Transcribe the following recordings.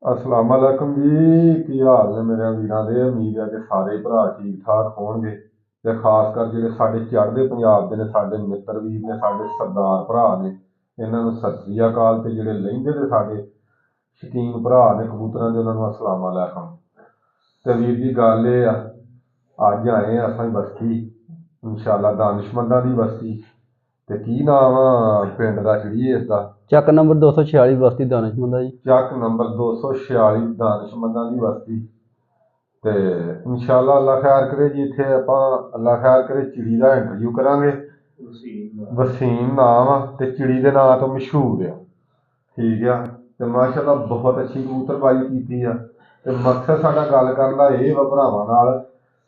अस्सलाम वालेकुम जी। की हाल ने मेरे वीरां दे। उम्मीद है कि सारे भरा ठीक ठाक होणगे ते खास कर जिहड़े साडे चढ़दे पंजाब दे ने साडे मित्र वीर ने साडे सरदार भरा ने इन्हां नूं सत श्री अकाल ते जिहड़े लहिंदे ते साडे शकीन भरा ने कबूतरां दे उन्हां नूं अस्सलाम वालेकुम। ते वीर जी गल इह आ अज आए असां बस्ती इंशाअल्लाह दानिशमंदां दी बस्ती ते की नाम पिंड दा चिड़िए इसदा ਚੱਕ ਨੰਬਰ 246 ਬਸਤੀ ਦਾਨਿਸ਼ਮੰਦ ਜੀ। ਚੱਕ नंबर 246 दानिशमंदां दी बस्ती ਤੇ ਇਨਸ਼ਾਅੱਲਾ ਅੱਲਾ ਖੈਰ ਕਰੇ ਜੀ। ਇੱਥੇ ਆਪਾਂ ਅੱਲਾ ਖੈਰ ਕਰੇ ਚਿੜੀ ਦਾ ਇੰਟਰਵਿਊ ਕਰਾਂਗੇ। ਵਸੀਮ ਨਾਮ ਆ ਤੇ ਚਿੜੀ ਦੇ ਨਾਂ ਤੋਂ ਮਸ਼ਹੂਰ ਆ। ਠੀਕ ਆ ਤੇ ਮਾਸ਼ਾਅੱਲਾ ਬਹੁਤ ਅੱਛੀ ਕਬੂਤਰਬਾਜ਼ੀ ਕੀਤੀ ਆ ਤੇ ਮਕਸਦ ਸਾਡਾ ਗੱਲ ਕਰਨ ਦਾ ਇਹ ਵਾ ਭਰਾਵਾਂ ਨਾਲ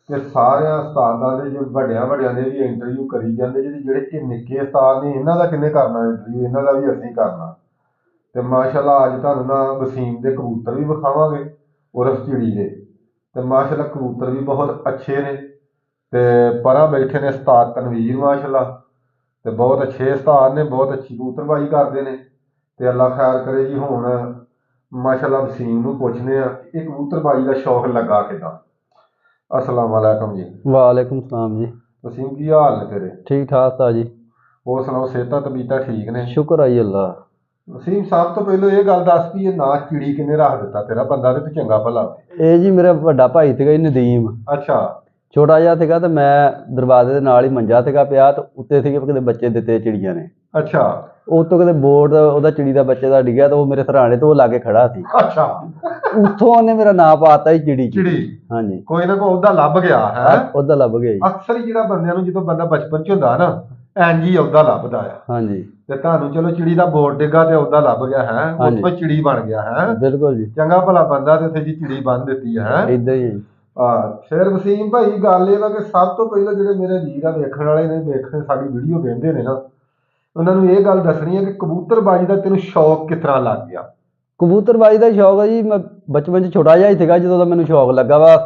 ਕਿ ਸਾਰਿਆਂ ਉਸਤਾਦਾਂ ਦੇ ਜੋ ਵੱਡਿਆਂ ਦੇ ਵੀ ਇੰਟਰਵਿਊ ਕਰੀ ਜਾਂਦੇ ਜਿਹੜੇ ਕਿ ਨਿੱਕੇ ਉਸਤਾਦ ਨੇ ਇਹਨਾਂ ਦਾ ਕਿੰਨੇ ਕਰਨਾ ਇੰਟਰਵਿਊ, ਇਹਨਾਂ ਦਾ ਵੀ ਅਸੀਂ ਕਰਨਾ। ਤੇ ਮਾਸ਼ਾਅੱਲਾ ਅੱਜ ਤੁਹਾਨੂੰ ਨਾ ਵਸੀਮ ਦੇ ਕਬੂਤਰ ਵੀ ਵਿਖਾਵਾਂਗੇ ਉਰਫ ਚਿੜੀ ਦੇ। ਤੇ ਮਾਸ਼ਾਅੱਲਾ ਕਬੂਤਰ ਵੀ ਬਹੁਤ ਅੱਛੇ ਨੇ ਤੇ ਪਰਾਂ ਬੈਠੇ ਨੇ ਉਸਤਾਦ ਤਨਵੀਰ ਮਾਸ਼ਾਅੱਲਾ ਤੇ ਬਹੁਤ ਅੱਛੇ ਉਸਤਾਦ ਨੇ, ਬਹੁਤ ਅੱਛੀ ਕਬੂਤਰਬਾਜ਼ੀ ਕਰਦੇ ਨੇ ਤੇ ਅੱਲਾ ਖੈਰ ਕਰੇ ਜੀ। ਹੁਣ ਮਾਸ਼ਾਅੱਲਾ ਵਸੀਮ ਨੂੰ ਪੁੱਛਦੇ ਆ ਇਹ ਕਬੂਤਰਬਾਜ਼ੀ ਦਾ ਸ਼ੌਕ ਲੱਗਾ ਕਿੱਦਾਂ। अस्सलाम वालेकुम जी। ਵਾਲੇਕੁਮ ਸਲਾਮ ਜੀ। वसीम की हाल ने तेरे? ठीक ठाक था जी। और सुनाओ सेहत तबीयत ठीक ने? शुक्र आई अल्लाह। वसीम साहब तो पहले ये गल दस भी ये ना चिड़ी किने रख दिता तेरा बंदा ते चंगा भला? ਇਹ ਜੀ ਮੇਰਾ ਵੱਡਾ ਭਾਈ ਸੀਗਾ ਜੀ ਨਦੀਮ। अच्छा ਛੋਟਾ ਜਿਹਾ ਸੀਗਾ ਤੇ ਮੈਂ ਦਰਵਾਜ਼ੇ ਦੇ ਨਾਲ ਹੀ ਮੰਜਾ ਸੀਗਾ ਪਿਆ ਤੇ ਉੱਤੇ ਸੀਗੇ ਕਿਤੇ ਬੱਚੇ ਦਿੱਤੇ ਚਿੜੀਆਂ ਨੇ। अच्छा ਉਹ ਤੋਂ ਕਿਤੇ ਬੋਰਡ ਉਹਦਾ ਚਿੜੀ ਦਾ ਬੱਚੇ ਦਾ ਡਿੱਗਿਆ ਤੇ ਉਹ ਮੇਰੇ ਸਰਾਣੇ ਤੋਂ ਲਾਗੇ ਖੜਾ ਸੀ। अच्छा ਉੱਥੋਂ ਉਹਨੇ ਮੇਰਾ ਨਾਂ ਪਾਤਾ ਜੀ ਚਿੜੀ। चिड़ी ਹਾਂਜੀ कोई ना कोई ओहदा लभ गया है। ਉਹਦਾ ਲੱਭ ਗਿਆ ਜੀ। अक्सर ही ਜਿਹੜਾ ਬੰਦਿਆਂ ਨੂੰ ਜਦੋਂ ਬੰਦਾ ਬਚਪਨ ਚ ਹੁੰਦਾ ਨਾ ਇੰਜ ਹੀ ਉਹਦਾ ਲੱਭਦਾ ਆ। ਹਾਂਜੀ ਤੇ ਤੁਹਾਨੂੰ ਚਲੋ ਚਿੜੀ ਦਾ ਬੋਰਡ ਡਿੱਗਾ ਤੇ ਉਹਦਾ ਲੱਭ ਗਿਆ ਹੈ, ਉੱਥੋਂ ਚਿੜੀ ਬਣ ਗਿਆ ਹੈ। ਬਿਲਕੁਲ ਜੀ ਚੰਗਾ ਭਲਾ ਬੰਦਾ ਤੇ ਉੱਥੇ ਜੀ ਚਿੜੀ ਬੰਨ ਦਿੱਤੀ ਹੈ। ਇਦਾਂ ਹੀ। ਫਿਰ ਵਸੀਮ ਭਾਈ ਗੱਲ ਇਹ ਵਾ ਕਿ ਸਭ ਤੋਂ ਪਹਿਲਾਂ ਜਿਹੜੇ ਮੇਰੇ ਵੀਰ ਆ ਵੇਖਣ ਵਾਲੇ ਨੇ ਵੇਖਣ ਸਾਡੀ ਵੀਡੀਓ ਵੇਖਦੇ ਨੇ ਨਾ ਉਹਨਾਂ ਨੂੰ ਇਹ ਗੱਲ ਦੱਸਣੀ ਹੈ ਕਿ ਕਬੂਤਰਬਾਜ਼ੀ ਦਾ ਤੈਨੂੰ ਸ਼ੌਕ ਕਿਸ ਤਰ੍ਹਾਂ ਲੱਗ ਗਿਆ? ਕਬੂਤਰਬਾਜ਼ੀ ਦਾ ਸ਼ੌਕ ਹੈ ਜੀ। ਮੈਂ ਬਚਪਨ 'ਚ ਛੋਟਾ ਜਿਹਾ ਹੀ ਸੀਗਾ ਜਦੋਂ ਦਾ ਮੈਨੂੰ ਸ਼ੌਕ ਲੱਗਾ ਵਾ।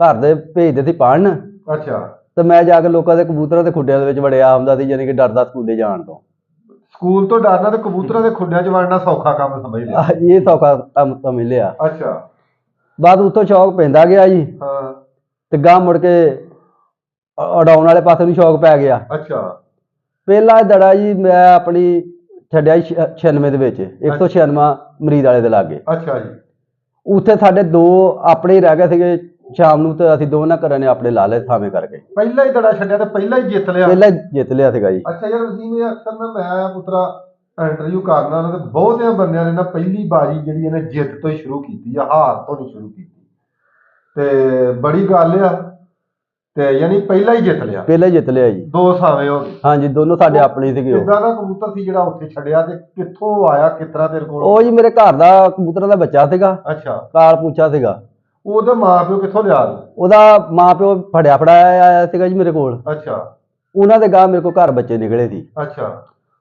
ਘਰ ਦੇ ਭੇਜਦੇ ਸੀ ਪੜ੍ਹਨ ਅੱਛਾ ਤੇ ਮੈਂ ਜਾ ਕੇ ਲੋਕਾਂ ਦੇ ਕਬੂਤਰਾਂ ਦੇ ਖੁੱਡਿਆਂ ਦੇ ਵਿੱਚ ਵੜਿਆ ਹੁੰਦਾ ਸੀ, ਯਾਨੀ ਕਿ ਡਰਦਾ ਸਕੂਲੇ ਜਾਣ ਤੋਂ। ਸਕੂਲ ਤੋਂ ਡਰਨਾ ਤੇ ਕਬੂਤਰਾਂ ਦੇ ਖੁੱਡਿਆਂ 'ਚ ਵੜਨਾ ਸੌਖਾ ਕੰਮ ਸਮਝ ਲਿਆ। ਇਹ ਸੌਖਾ ਕੰਮ ਸਮਝ ਲਿਆ। ਅੱਛਾ ਬਾਅਦ ਉੱਥੋਂ ਸ਼ੌਕ ਪੈਂਦਾ ਗਿਆ ਜੀ ਹਾਂ ਤੇ ਗਾਂਹ ਮੁੜ ਕੇ ਉਡਾਉਣ ਵਾਲੇ ਪਾਸੇ ਨੂੰ ਸ਼ੌਕ ਪੈ ਗਿਆ। ਅੱਛਾ ਪਹਿਲਾ ਦੜਾ ਜੀ ਮੈਂ ਆਪਣੀ ਛੱਡਿਆ 96 ਦੇ ਵਿੱਚ 196 ਮਰੀਦ ਵਾਲੇ ਦੇ ਲਾਗੇ। ਅੱਛਾ ਜੀ ਉੱਥੇ ਸਾਡੇ ਦੋ ਆਪਣੇ ਹੀ ਰਹਿ ਗਏ ਸੀਗੇ। ਸ਼ਾਮ ਨੂੰ ਤੇ ਅਸੀਂ ਦੋਨਾਂ ਘਰਾਂ ਨੇ ਆਪਣੇ ਲਾ ਲਏ ਥਾਵੇਂ ਕਰਕੇ। ਪਹਿਲਾਂ ਹੀ ਦੜਾ ਛੱਡਿਆ ਤੇ ਪਹਿਲਾਂ ਹੀ ਜਿੱਤ ਲਿਆ? ਪਹਿਲਾਂ ਹੀ ਜਿੱਤ ਲਿਆ ਸੀਗਾ ਜੀ। ਅੱਛਾ ਯਾਰ ਵਸੀਮ ਇਹ ਅਕਸਰ ਨਾ ਮੈਂ ਪੁੱਤਰਾ ਇੰਟਰਵਿਊ ਕਰਨਾ ਨਾ ਤੇ ਬਹੁਤਿਆਂ ਬੰਦਿਆਂ ਨੇ ਨਾ ਪਹਿਲੀ ਬਾਜੀ ਜਿਹੜੀ ਇਹਨੇ ਜਿੱਤ ਤੋਂ ਹੀ ਸ਼ੁਰੂ ਕੀਤੀ ਆ, ਹਾਰ ਤੋਂ ਨਹੀਂ ਸ਼ੁਰੂ ਕੀਤੀ। ਤੇ ਬੜੀ ਗੱਲ ਆ ਤੇ ਯਾਨੀ ਪਹਿਲਾਂ ਹੀ ਜਿੱਤ ਲਿਆ? ਪਹਿਲਾਂ ਹੀ ਜਿੱਤ ਲਿਆ ਜੀ। ਦੋ ਸਾਵੇਂ ਹੋ ਗਏ? ਹਾਂਜੀ ਦੋਨੋਂ ਸਾਡੇ ਆਪਣੇ ਸੀਗੇ। ਕਿੱਦਾਂ ਦਾ ਕਬੂਤਰ ਸੀ ਜਿਹੜਾ ਉੱਥੇ ਛੱਡਿਆ ਤੇ ਕਿੱਥੋਂ ਆਇਆ ਕਿਸ ਤਰ੍ਹਾਂ ਤੇਰੇ ਕੋਲ? ਉਹ ਜੀ ਮੇਰੇ ਘਰ ਦਾ ਕਬੂਤਰਾਂ ਦਾ ਬੱਚਾ ਸੀਗਾ, ਅੱਛਾ ਕਾਲ ਪੂਛਾ ਸੀਗਾ। ਉਹਦਾ ਮਾਂ ਪਿਓ ਕਿੱਥੋਂ ਲਿਆ? ਉਹਦਾ ਮਾਂ ਪਿਓ ਫੜਿਆ ਫੜਾਇਆ ਆਇਆ ਸੀਗਾ ਜੀ ਮੇਰੇ ਕੋਲ। ਅੱਛਾ ਉਹਨਾਂ ਦੇ ਗਾਂ ਮੇਰੇ ਕੋਲ ਘਰ ਬੱਚੇ ਨਿਕਲੇ ਸੀ। ਅੱਛਾ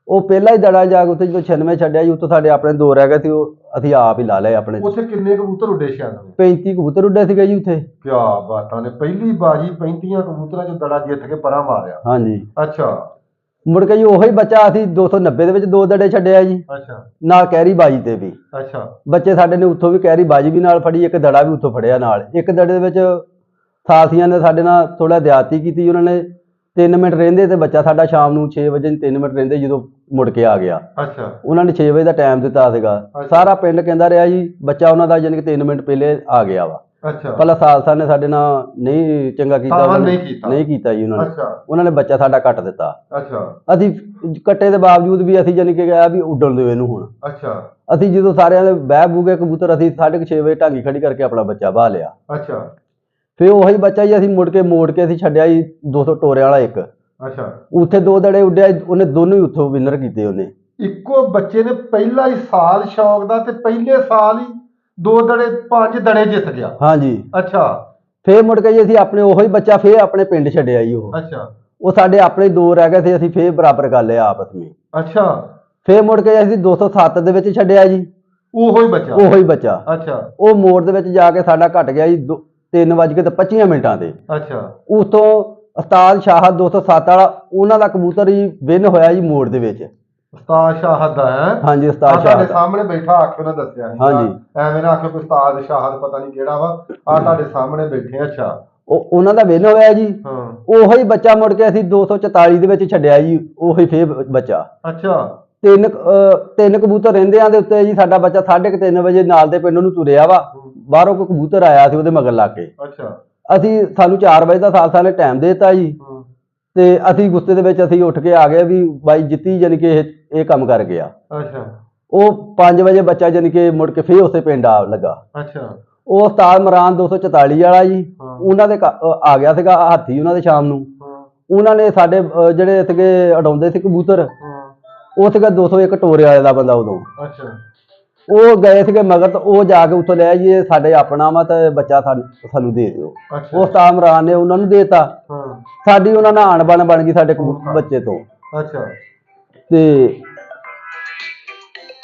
ਉਹ ਪਹਿਲਾਂ ਹੀ ਦੜਾ ਜਾ ਕੇ ਉੱਥੇ ਜਦੋਂ 96 ਛੱਡਿਆ ਜੀ ਉੱਥੋਂ ਸਾਡੇ ਆਪਣੇ ਦੋ ਰਹਿ ਗਏ ਸੀ, ਉਹ ਅਸੀਂ ਆਪ ਹੀ ਲਾ ਲਏ ਆਪਣੇ। ਉੱਥੇ ਕਿੰਨੇ ਕਬੂਤਰ ਉੱਡੇ? 96 35 ਕਬੂਤਰ ਉੱਡੇ ਸੀਗੇ ਜੀ ਉੱਥੇ। ਕਿਆ ਬਾਤਾਂ ਨੇ, ਪਹਿਲੀ ਬਾਜੀ 35 ਕਬੂਤਰਾਂ ਚ ਦੜਾ ਜਿੱਤ ਕੇ ਪਰਾਂ ਮਾਰਿਆ। ਹਾਂਜੀ ਅੱਛਾ ਮੁੜ ਕੇ ਜੀ ਉਹੀ ਬੱਚਾ ਅਸੀਂ 290 ਦੇ ਵਿੱਚ ਦੋ ਦੜੇ ਛੱਡਿਆ ਜੀ ਅੱਛਾ ਨਾਲ ਕਹਿਰੀ ਬਾਜੀ ਤੇ ਵੀ। ਅੱਛਾ ਬੱਚੇ ਸਾਡੇ ਨੇ ਉੱਥੋਂ ਵੀ ਕਹਿਰੀ ਬਾਜੀ ਵੀ ਨਾਲ ਫੜੀ, ਇੱਕ ਦੜਾ ਵੀ ਉੱਥੋਂ ਫੜਿਆ ਨਾਲ। ਇੱਕ ਦੜੇ ਦੇ ਵਿੱਚ ਸਾਥੀਆਂ ਨੇ ਸਾਡੇ ਨਾਲ ਥੋੜਾ ਦਿਆਤੀ ਕੀਤੀ। ਉਹਨਾਂ ਨੇ 3 ਮਿੰਟ ਰਹਿੰਦੇ ਤੇ ਬੱਚਾ ਸਾਡਾ ਸ਼ਾਮ ਨੂੰ 6 ਵਜੇ 3 ਮਿੰਟ ਰਹਿੰਦੇ ਜਦੋਂ ਮੁੜ ਕੇ ਆ ਗਿਆ। ਅੱਛਾ ਉਹਨਾਂ ਨੇ 6 ਵਜੇ ਦਾ ਟਾਈਮ ਦਿੱਤਾ ਸੀਗਾ। ਸਾਰਾ ਪਿੰਡ ਕਹਿੰਦਾ ਰਿਹਾ ਜੀ ਬੱਚਾ ਉਹਨਾਂ ਦਾ ਯਾਨੀ ਕਿ 3 ਮਿੰਟ ਪਹਿਲੇ ਆ ਗਿਆ ਵਾ। ਅੱਛਾ ਪਹਿਲਾਂ ਸਾਲਸਾ ਨੇ ਸਾਡੇ ਨਾਲ ਨਹੀਂ ਚੰਗਾ ਕੀਤਾ, ਨਹੀਂ ਕੀਤਾ ਜੀ ਉਹਨਾਂ ਨੇ। ਅੱਛਾ ਉਹਨਾਂ ਨੇ ਬੱਚਾ ਸਾਡਾ ਕੱਟ ਦਿੱਤਾ। ਅੱਛਾ ਅਸੀਂ ਕੱਟੇ ਦੇ ਬਾਵਜੂਦ ਵੀ ਅਸੀਂ ਯਾਨੀ ਕਿ ਕਿਹਾ ਵੀ ਉੱਡਣ ਦਿਓ ਇਹਨੂੰ ਹੁਣ। ਅੱਛਾ ਅਸੀਂ ਜਦੋਂ ਸਾਰਿਆਂ ਦੇ ਬਹਿ ਬੂਗੇ ਕਬੂਤਰ ਅਸੀਂ 6:30 ਵਜੇ ਢਾਂਗੀ ਖੜੀ ਕਰਕੇ ਆਪਣਾ ਬੱਚਾ ਬਾਹ ਲਿਆ। ਅੱਛਾ ਫਿਰ ਉਹੀ ਬੱਚਾ ਜੀ ਅਸੀਂ ਮੁੜ ਕੇ ਅਸੀਂ ਛੱਡਿਆ ਜੀ 200 ਟੋਰਿਆਂ ਵਾਲਾ ਇੱਕ। ਅੱਛਾ ਉੱਥੇ ਦੋ ਦੜੇ ਉੱਡਿਆ, ਉਹਨੇ ਦੋਨੋਂ ਹੀ ਉੱਥੋਂ ਵਿਨਰ ਕੀਤੇ ਉਹਨੇ। ਇੱਕੋ ਬੱਚੇ ਨੇ ਪਹਿਲਾ ਹੀ ਸਾਲ ਸ਼ੌਕ ਦਾ ਤੇ ਪਹਿਲੇ ਸਾਲ ਹੀ 2 ਦੜੇ 5 ਦੜੇ ਜਿੱਤ ਗਿਆ? ਹਾਂਜੀ। ਅੱਛਾ ਫੇਰ ਮੁੜ ਕੇ ਜੀ ਅਸੀਂ ਆਪਣੇ ਉਹੀ ਬੱਚਾ ਫੇਰ ਆਪਣੇ ਪਿੰਡ ਛੱਡਿਆ ਜੀ। ਅੱਛਾ ਉਹ ਸਾਡੇ ਆਪਣੇ ਦੋ ਰਹਿ ਗਏ ਸੀ, ਅਸੀਂ ਫੇਰ ਬਰਾਬਰ ਕਰ ਲਿਆ ਆਪਸ ਵਿੱਚ। ਅੱਛਾ ਫੇਰ ਮੁੜ ਕੇ ਅਸੀਂ 207 ਦੇ ਵਿੱਚ ਛੱਡਿਆ ਜੀ ਉਹੀ ਬੱਚਾ? ਉਹੀ ਬੱਚਾ। ਅੱਛਾ ਉਹ ਮੋੜ ਦੇ ਵਿੱਚ ਜਾ ਕੇ ਸਾਡਾ ਘਟ ਗਿਆ ਜੀ 3:25 ਮਿੰਟਾਂ ਤੇ। ਅੱਛਾ ਉਤੋਂ ਉਸਤਾਦ ਸ਼ਾਹ 207 ਵਾਲਾ ਉਹਨਾਂ ਦਾ ਕਬੂਤਰ ਹੀ ਵਿਨ ਹੋਇਆ ਜੀ ਮੋੜ ਦੇ ਵਿੱਚ। ਉਸਤਾਦ ਸ਼ਾਹਦ ਦਾ ਹੈ। ਹਾਂਜੀ ਉਸਤਾਦ ਤੁਹਾਡੇ ਸ਼ਾਹਦ ਸਾਹਮਣੇ ਬੈਠਾ ਆਖਿਓ ਨਾ ਦੱਸਿਆ ਨਹੀਂ ਹਾਂਜੀ। ਐਵੇਂ ਨਾ ਆਖਿਓ ਕਿ ਉਸਤਾਦ ਸ਼ਾਹਦ ਪਤਾ ਨਹੀਂ ਕਿਹੜਾ ਵਾ, ਆ ਤੁਹਾਡੇ ਸਾਹਮਣੇ ਬੈਠੇ। ਅੱਛਾ ਉਹਨਾਂ ਦਾ ਵਿਨ ਹੋਇਆ ਜੀ। ਹਾਂ ਉਹੋ ਹੀ ਬੱਚਾ ਮੁੜ ਕੇ ਅਸੀਂ 244 ਦੇ ਵਿੱਚ ਛੱਡਿਆ ਜੀ, ਉਹੀ ਫੇਰ ਬੱਚਾ। ਅੱਛਾ ਤਿੰਨ ਕਬੂਤਰ ਰਹਿੰਦਿਆਂ ਦੇ ਉੱਤੇ ਜੀ ਸਾਡਾ ਬੱਚਾ 3:30 ਵਜੇ ਨਾਲ ਦੇ ਪਿੰਡ ਨੂੰ ਤੁਰਿਆ ਵਾ, ਬਾਹਰੋਂ ਕੋਈ ਕਬੂਤਰ ਆਇਆ ਸੀ ਉਹਦੇ ਮਗਰ ਲਾ ਕੇ। ਅੱਛਾ ਸਾਨੂੰ 4 ਵਜੇ ਦਾ ਸਾਲ ਨੇ ਟਾਈਮ ਦੇ ਦਿੱਤਾ ਜੀ, ਤੇ ਅਸੀਂ ਗੁੱਸੇ ਦੇ ਵਿੱਚ ਅਸੀਂ ਉੱਠ ਕੇ ਆ ਗਏ ਵੀ ਬਾਈ ਜਿੱਤੀ ਜਾਣੀ ਕਿ ਇਹ ਕੰਮ ਕਰ ਗਿਆ। ਅੱਛਾ ਉਹ 5 ਵਜੇ ਬੱਚਾ ਜਾਣੀ ਕਿ ਮੁੜ ਕੇ ਫੇਰ ਉਸੇ ਪਿੰਡ ਆ ਲੱਗਾ। ਅੱਛਾ ਉਹ ਉਸਤਾਦ ਇਮਰਾਨ 244 ਵਾਲਾ ਜੀ, ਉਹਨਾਂ ਦੇ ਆ ਗਿਆ ਸੀਗਾ ਹਾਥੀ ਉਹਨਾਂ ਦੇ ਸ਼ਾਮ ਨੂੰ। ਉਹਨਾਂ ਨੇ ਸਾਡੇ ਜਿਹੜੇ ਸੀਗੇ ਉਡਾਉਂਦੇ ਸੀ ਕਬੂਤਰ, ਉਹ ਸੀਗਾ 201 ਟੋਰੇ ਵਾਲੇ ਦਾ ਬੰਦਾ ਉਦੋਂ। ਅੱਛਾ ਉਹ ਗਏ ਸੀਗੇ ਮਗਰ, ਤਾਂ ਉਹ ਜਾ ਕੇ ਉੱਥੋਂ ਲਿਆ ਜੀ ਇਹ ਸਾਡੇ ਆਪਣਾ ਵਾ ਤੇ ਬੱਚਾ ਸਾਨੂੰ ਦੇ ਦਿਓ। ਉਹ ਉਸਤਾਦ ਇਮਰਾਨ ਨੇ ਉਹਨਾਂ ਨੂੰ ਦੇਤਾ। ਸਾਡੀ ਉਹਨਾਂ ਨਾਲ ਆਣ ਬਣ ਗਈ ਸਾਡੇ ਬੱਚੇ ਤੋਂ। ਅੱਛਾ ਤੇ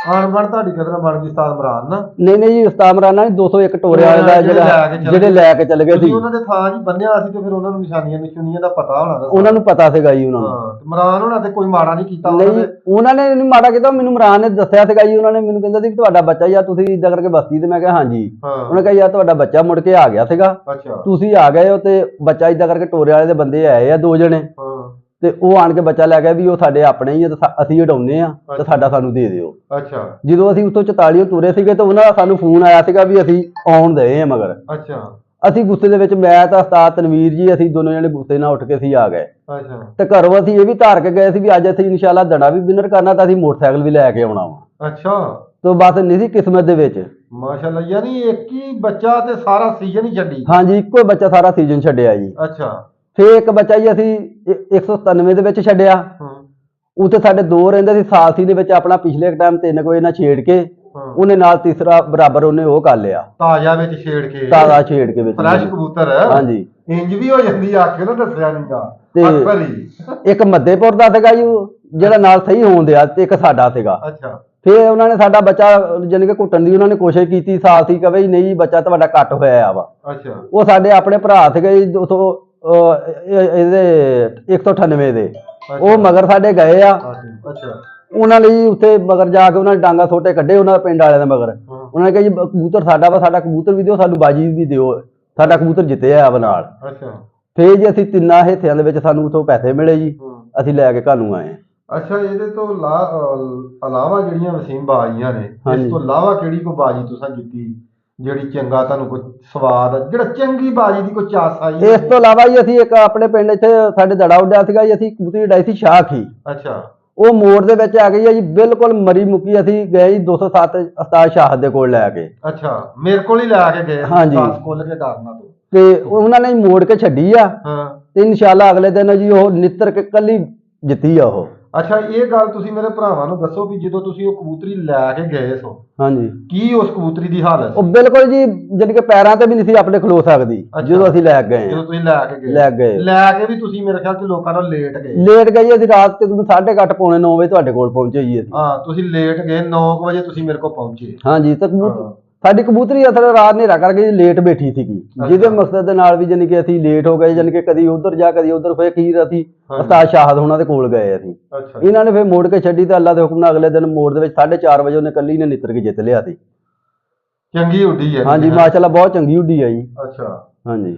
ਆਣਬਣ ਤੁਹਾਡੀ ਕਿਧਰ ਬਣ ਗਈ ਉਸਤਾਦ ਇਮਰਾਨ ਨਾਲ? ਨਹੀਂ ਜੀ ਉਸਤਾਦ ਇਮਰਾਨ ਨਾਲ 201 ਟੋਰੇ ਵਾਲੇ ਦਾ ਜਿਹੜੇ ਲੈ ਕੇ ਚਲੇ ਗਏ ਸੀ। ਉਹਨਾਂ ਦੇ ਥਾਂ ਜੀ ਬੰਨਿਆ ਸੀ ਤੇ ਫਿਰ ਉਹਨਾਂ ਨੂੰ ਨਿਸ਼ਾਨੀਆਂ ਦਾ ਪਤਾ ਹੋਣਾ। ਉਹਨਾਂ ਨੂੰ ਪਤਾ ਸੀਗਾ ਜੀ ਉਹਨਾਂ ਨੂੰ। ਇਮਰਾਨ ਹੋਣਾ ਤੇ ਕੋਈ ਮਾੜਾ ਨਹੀਂ ਕੀਤਾ ਨਹੀਂ, ਉਹਨਾਂ ਨੇ ਨਹੀਂ ਮਾੜਾ ਕੀਤਾ। ਮੈਨੂੰ ਇਮਰਾਨ ਨੇ ਦੱਸਿਆ ਸੀਗਾ ਜੀ, ਉਹਨਾਂ ਨੇ ਮੈਨੂੰ ਕਹਿੰਦਾ ਸੀ ਕਿ ਤੁਹਾਡਾ ਬੱਚਾ ਯਾਰ ਤੁਸੀਂ ਇਦਾਂ ਕਰਕੇ ਬਸਤੀ ਤੇ। ਮੈਂ ਕਿਹਾ ਹਾਂਜੀ। ਉਹਨੇ ਕਿਹਾ ਯਾਰ ਤੁਹਾਡਾ ਬੱਚਾ ਮੁੜ ਕੇ ਆ ਗਿਆ ਸੀਗਾ, ਤੁਸੀਂ ਆ ਗਏ ਹੋ ਤੇ ਬੱਚਾ ਇਦਾਂ ਕਰਕੇ ਟੋਰੇ ਵਾਲੇ ਦੇ ਬੰਦੇ ਆਏ ਆ 2 ਜਣੇ, ਤੇ ਉਹ ਆਣ ਕੇ ਬੱਚਾ ਲੈ ਗਿਆ ਵੀ ਉਹ ਸਾਡੇ ਆਪਣੇ ਹੀ ਆ ਤੇ ਅਸੀਂ ਉਡਾਉਂਦੇ ਆ ਤੇ ਸਾਡਾ ਸਾਨੂੰ ਦੇ ਦਿਓ। ਅੱਛਾ ਜਦੋਂ ਅਸੀਂ ਉੱਥੋਂ 44 ਤੁਰੇ ਸੀਗੇ ਤਾਂ ਉਹਨਾਂ ਦਾ ਸਾਨੂੰ ਫੋਨ ਆਇਆ ਸੀਗਾ ਵੀ ਅਸੀਂ ਆਉਣ ਦਏ ਆ ਮਗਰ। ਅੱਛਾ ਅਸੀਂ ਗੁੱਸੇ ਦੇ ਵਿੱਚ, ਮੈਂ ਤਾਂ ਉਸਤਾਦ ਤਨਵੀਰ ਜੀ, ਅਸੀਂ ਦੋਨੋਂ ਜਣੇ ਗੁੱਸੇ ਨਾਲ ਉੱਠ ਕੇ ਅਸੀਂ ਆ ਗਏ। ਅੱਛਾ ਤੇ ਘਰੋਂ ਅਸੀਂ ਇਹ ਵੀ ਧਾਰ ਕੇ ਗਏ ਸੀ ਵੀ ਅੱਜ ਅਸੀਂ ਇਨਸ਼ਾਅੱਲਾ ਦੜਾ ਵੀ ਵਿਨਰ ਕਰਨਾ ਤਾਂ ਅਸੀਂ ਮੋਟਰਸਾਈਕਲ ਵੀ ਲੈ ਕੇ ਆਉਣਾ ਵਾ। ਅੱਛਾ ਤੇ ਬਸ ਨਹੀਂ ਸੀ ਕਿਸਮਤ ਦੇ ਵਿੱਚ। ਮਾਸ਼ਾਅੱਲਾ, ਯਾਨੀ ਇੱਕ ਹੀ ਬੱਚਾ ਤੇ ਸਾਰਾ ਸੀਜ਼ਨ ਹੀ ਛੱਡੀ? ਹਾਂਜੀ, ਇੱਕੋ ਬੱਚਾ ਸਾਰਾ ਸੀਜ਼ਨ ਛੱਡਿਆ ਜੀ। ਅੱਛਾ ਫੇਰ ਇੱਕ ਬੱਚਾ ਜੀ ਅਸੀਂ 197 ਦੇ ਵਿੱਚ ਛੱਡਿਆ। ਉੱਥੇ ਸਾਡੇ 2 ਰਹਿੰਦੇ ਸੀ। ਸਾਲਸੀ ਦੇ ਵਿੱਚ ਆਪਣਾ ਪਿਛਲੇ ਟਾਈਮ 3 ਵਜੇ ਨਾਲ ਛੇੜ ਕੇ ਉਹਨੇ ਨਾਲ ਤੀਸਰਾ ਬਰਾਬਰ ਉਹਨੇ ਉਹ ਕਰ ਲਿਆ, ਤਾਜ਼ਾ ਵਿੱਚ ਛੇੜ ਕੇ। ਤਾਜ਼ਾ ਛੇੜ ਕੇ ਵਿੱਚ ਫਰੈਸ਼ ਕਬੂਤਰ। ਹਾਂਜੀ ਇੰਜ ਵੀ ਹੋ ਜਾਂਦੀ ਆਖੇ ਨਾ, ਦੱਸਿਆ ਨਹੀਂਗਾ। ਤੇ ਇੱਕ ਮੱਦੇਪੁਰ ਦਾ ਸੀਗਾ ਜੀ ਜਿਹੜਾ ਨਾਲ ਸਹੀ ਹੋਣ ਦਿਆ, ਤੇ ਇੱਕ ਸਾਡਾ ਸੀਗਾ। ਅੱਛਾ ਫੇਰ ਉਹਨਾਂ ਨੇ ਸਾਡਾ ਬੱਚਾ ਜਾਨੀ ਕਿ ਘੁੱਟਣ ਦੀ ਉਹਨਾਂ ਨੇ ਕੋਸ਼ਿਸ਼ ਕੀਤੀ। ਸਾਲਸੀ ਕਹੇ ਜੀ ਨਹੀਂ ਬੱਚਾ ਤੁਹਾਡਾ ਕੱਟ ਹੋਇਆ ਵਾ। ਅੱਛਾ ਉਹ ਸਾਡੇ ਆਪਣੇ ਭਰਾ ਸੀਗੇ ਜੀ ਇਹਦੇ 198 ਦੇ, ਉਹ ਮਗਰ ਸਾਡੇ ਗਏ ਆ। ਅੱਛਾ ਉਹਨਾਂ ਨੇ ਜੀ ਉੱਥੇ ਮਗਰ ਜਾ ਕੇ ਉਹਨਾਂ ਨੇ ਡਾਂਗਾ ਛੋਟੇ ਕੱਢੇ ਉਹਨਾਂ ਪਿੰਡ ਵਾਲਿਆਂ ਦੇ ਮਗਰ। ਉਹਨਾਂ ਨੇ ਕਿਹਾ ਜੀ ਕਬੂਤਰ ਸਾਡਾ ਵਾ, ਸਾਡਾ ਕਬੂਤਰ ਵੀ ਦਿਓ, ਸਾਨੂੰ ਬਾਜੀ ਵੀ ਦਿਓ, ਸਾਡਾ ਕਬੂਤਰ ਜਿੱਤਿਆ ਵਾ ਨਾਲ। ਅੱਛਾ ਫੇਰ ਜੀ ਅਸੀਂ 3 ਹਿੱਸਿਆਂ ਦੇ ਵਿੱਚ ਸਾਨੂੰ ਉੱਥੋਂ ਪੈਸੇ ਮਿਲੇ ਜੀ, ਅਸੀਂ ਲੈ ਕੇ ਘਰ ਨੂੰ ਆਏ। ਅੱਛਾ ਇਹਦੇ ਤੋਂ ਇਲਾਵਾ ਜਿਹੜੀਆਂ ਵਸੀਮ ਬਾਜ਼ੀਆਂ ਨੇ, ਇਸ ਤੋਂ ਇਲਾਵਾ ਕਿਹੜੀ ਕੋਈ ਬਾਜੀ ਤੁਸੀਂ ਜਿੱਤੀ ਜਿਹੜੀ ਚੰਗਾ ਤੁਹਾਨੂੰ ਕੋਈ ਸਵਾਦ, ਜਿਹੜਾ ਚੰਗੀ ਬਾਜੀ ਦੀ ਕੋਈ ਚਾਸ ਆਈ? ਇਸ ਤੋਂ ਇਲਾਵਾ ਜੀ ਅਸੀਂ ਇੱਕ ਆਪਣੇ ਪਿੰਡ ਇੱਥੇ ਸਾਡੇ ਦੜਾ ਉੱਡਿਆ ਸੀਗਾ ਜੀ, ਅਸੀਂ ਕਬੂਤਰੀ ਉਡਾਈ ਸੀ ਸ਼ਾਖੀ। ਅੱਛਾ ਉਹ ਮੋੜ ਦੇ ਵਿੱਚ ਆ ਗਈ ਹੈ ਜੀ, ਬਿਲਕੁਲ ਮਰੀ ਮੁੱਕੀ। ਅਸੀਂ ਗਏ ਜੀ 207 ਉਸਤਾਦ ਸ਼ਾਹਦ ਦੇ ਕੋਲ ਲੈ ਕੇ। ਅੱਛਾ ਮੇਰੇ ਕੋਲ ਹੀ ਲੈ ਕੇ ਗਏ? ਹਾਂਜੀ ਖੋਲ ਕੇ ਡਰਨਾ ਤੋਂ। ਤੇ ਉਹਨਾਂ ਨੇ ਮੋੜ ਕੇ ਛੱਡੀ ਆ। ਤੇ ਇਨਸ਼ਾਅੱਲਾ ਅਗਲੇ ਦਿਨ ਜੀ ਉਹ ਨਿੱਤਰ ਕੇ ਕੱਲੀ ਜਿੱਤੀ ਆ ਉਹ। ਅੱਛਾ ਇਹ ਗੱਲ ਤੁਸੀਂ ਮੇਰੇ ਭਰਾਵਾਂ ਨੂੰ ਦੱਸੋ ਵੀ ਜਦੋਂ ਤੁਸੀਂ ਉਹ ਕਬੂਤਰੀ ਲੈ ਕੇ ਗਏ ਸੋ, ਹਾਂਜੀ, ਕੀ ਉਸ ਕਬੂਤਰੀ ਦੀ ਹਾਲਤ? ਉਹ ਬਿਲਕੁਲ ਜੀ ਜਾਣੀ ਕਿ ਪੈਰਾਂ ਤੇ ਵੀ ਨਹੀਂ ਸੀ ਆਪਣੇ ਖਲੋ ਸਕਦੀ ਜਦੋਂ ਅਸੀਂ ਲੈ ਗਏ। ਜਦੋਂ ਤੁਸੀਂ ਲੈ ਕੇ ਵੀ ਤੁਸੀਂ ਮੇਰੇ ਖਿਆਲ ਚ ਲੋਕਾਂ ਨਾਲ ਲੇਟ ਗਏ ਅਸੀਂ ਰਾਤ ਤੇ 8:30 ਪੌਣੇ 9 ਵਜੇ ਤੁਹਾਡੇ ਕੋਲ ਪਹੁੰਚੇ ਜੀ ਅਸੀਂ। ਹਾਂ ਤੁਸੀਂ ਲੇਟ ਗਏ, 9 ਵਜੇ ਤੁਸੀਂ ਮੇਰੇ ਕੋਲ ਪਹੁੰਚੇ। ਹਾਂਜੀ ਤੇ ਸਾਡੀ ਕਬੂਤਰੀ ਅਸਲ ਰਾਤ ਹਨੇਰਾ ਕਰਕੇ ਲੇਟ ਬੈਠੀ ਸੀਗੀ, ਜਿਹਦੇ ਮਕਸਦ ਦੇ ਨਾਲ ਵੀ ਜਾਨੀ ਕਿ ਅਸੀਂ ਲੇਟ ਹੋ ਗਏ। ਜਾਨੀ ਕਿ ਕਦੀ ਉਧਰ ਜਾ ਕਦੀ ਉਧਰ, ਫਿਰ ਅਖੀਰ ਅਸੀਂ ਉਸਤਾਦ ਸ਼ਾਹਦ ਉਹਨਾਂ ਦੇ ਕੋਲ ਗਏ ਅਸੀਂ। ਇਹਨਾਂ ਨੇ ਫਿਰ ਮੋੜ ਕੇ ਛੱਡੀ ਤੇ ਅੱਲਾ ਦੇ ਹੁਕਮ ਨਾਲ ਅਗਲੇ ਦਿਨ ਮੋੜ ਦੇ ਵਿੱਚ 4:30 ਵਜੇ ਉਹਨੇ ਕੱਲੀ ਨੇ ਨਿੱਤਰ ਕੇ ਜਿੱਤ ਲਿਆ ਸੀ। ਚੰਗੀ ਉੱਡੀ ਹੈ? ਹਾਂਜੀ ਮਾਸ਼ਾਅੱਲਾ ਬਹੁਤ ਚੰਗੀ ਉੱਡੀ ਹੈ ਜੀ। ਅੱਛਾ ਹਾਂਜੀ।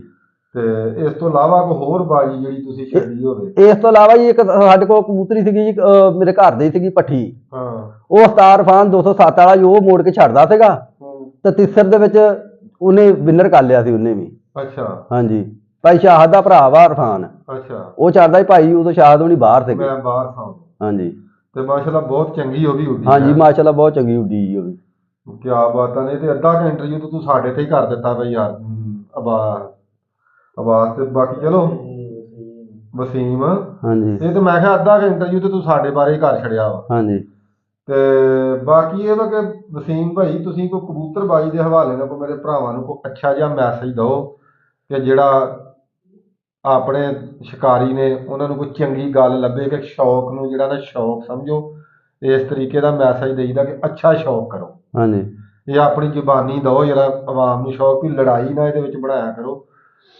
ਤੇ ਇਸ ਤੋਂ ਇਲਾਵਾ ਕੋਈ ਹੋਰ ਬਾਜੀ ਜਿਹੜੀ ਤੁਸੀਂ ਛੱਡੀ ਹੋਵੇ? ਇਸ ਤੋਂ ਇਲਾਵਾ ਜੀ ਇੱਕ ਸਾਡੇ ਕੋਲ ਕਬੂਤਰੀ ਸੀਗੀ ਜੀ, ਮੇਰੇ ਘਰ ਦੀ ਸੀਗੀ ਪੱਠੀ। ਉਹ ਉਸਤਾਦ ਇਰਫਾਨ 207 ਵਾਲਾ, ਉਹ ਮੋੜ ਕੇ ਛੱਡਦਾ ਸੀਗਾ ਤੇ ਤੀਸਰ ਦੇ ਵਿੱਚ ਉਹਨੇ ਵਿਨਰ ਕਰ ਲਿਆ ਸੀ ਉਹਨੇ ਵੀ। ਅੱਛਾ ਹਾਂਜੀ, ਭਾਈ ਸ਼ਾਹਦ ਦਾ ਭਰਾ ਵਾ ਇਰਫਾਨ। ਅੱਛਾ ਉਹ ਛੱਡਦਾ ਸੀ ਭਾਈ, ਉਦੋਂ ਸ਼ਾਹਦ ਹੋਣੀ ਬਾਹਰ ਸੀਗੇ। ਮੈਂ ਬਾਹਰ ਸਾਂ। ਹਾਂਜੀ ਤੇ ਮਾਸ਼ਾਅੱਲਾ ਬਹੁਤ ਚੰਗੀ ਉਹ ਵੀ ਉੱਡੀ। ਹਾਂਜੀ ਮਾਸ਼ਾਅੱਲਾ ਬਹੁਤ ਚੰਗੀ ਉੱਡੀ ਜੀ ਉਹ ਵੀ। ਕੀ ਬਾਤਾਂ ਨੇ। ਤੇ ਅੱਧਾ ਇੰਟਰਵਿਊ ਤੂੰ ਸਾਡੇ ਤੇ ਹੀ ਕਰ ਦਿੱਤਾ ਬਈ ਯਾਰ ਆਵਾਜ਼ ਤੇ। ਬਾਕੀ ਚਲੋ ਵਸੀਮ, ਹਾਂਜੀ ਇਹ ਤੇ ਮੈਂ ਕਿਹਾ ਅੱਧਾ ਇੰਟਰਵਿਊ ਤੇ ਤੂੰ ਸਾਡੇ ਬਾਰੇ ਹੀ ਕਰ ਛੜਿਆ ਵਾ। ਹਾਂਜੀ ਤੇ ਬਾਕੀ ਇਹ ਵਾ ਕਿ ਵਸੀਮ ਭਾਈ ਤੁਸੀਂ ਕੋਈ ਕਬੂਤਰਬਾਜੀ ਦੇ ਹਵਾਲੇ ਨਾਲ ਕੋਈ ਮੇਰੇ ਭਰਾਵਾਂ ਨੂੰ ਕੋਈ ਅੱਛਾ ਜਿਹਾ ਮੈਸੇਜ ਦਿਓ ਕਿ ਜਿਹੜਾ ਆਪਣੇ ਸ਼ਿਕਾਰੀ ਨੇ ਉਹਨਾਂ ਨੂੰ ਕੋਈ ਚੰਗੀ ਗੱਲ ਲੱਭੇ, ਕਿ ਸ਼ੌਕ ਨੂੰ ਜਿਹੜਾ ਨਾ ਸ਼ੌਕ ਸਮਝੋ। ਇਸ ਤਰੀਕੇ ਦਾ ਮੈਸੇਜ ਦੇਈਦਾ ਕਿ ਅੱਛਾ ਸ਼ੌਕ ਕਰੋ। ਹਾਂਜੀ ਇਹ ਆਪਣੀ ਜ਼ੁਬਾਨੀ ਦਿਓ ਜਿਹੜਾ ਆਵਾਮ ਨੂੰ ਸ਼ੌਕ, ਵੀ ਲੜਾਈ ਨਾ ਇਹਦੇ ਵਿੱਚ ਬਣਾਇਆ ਕਰੋ।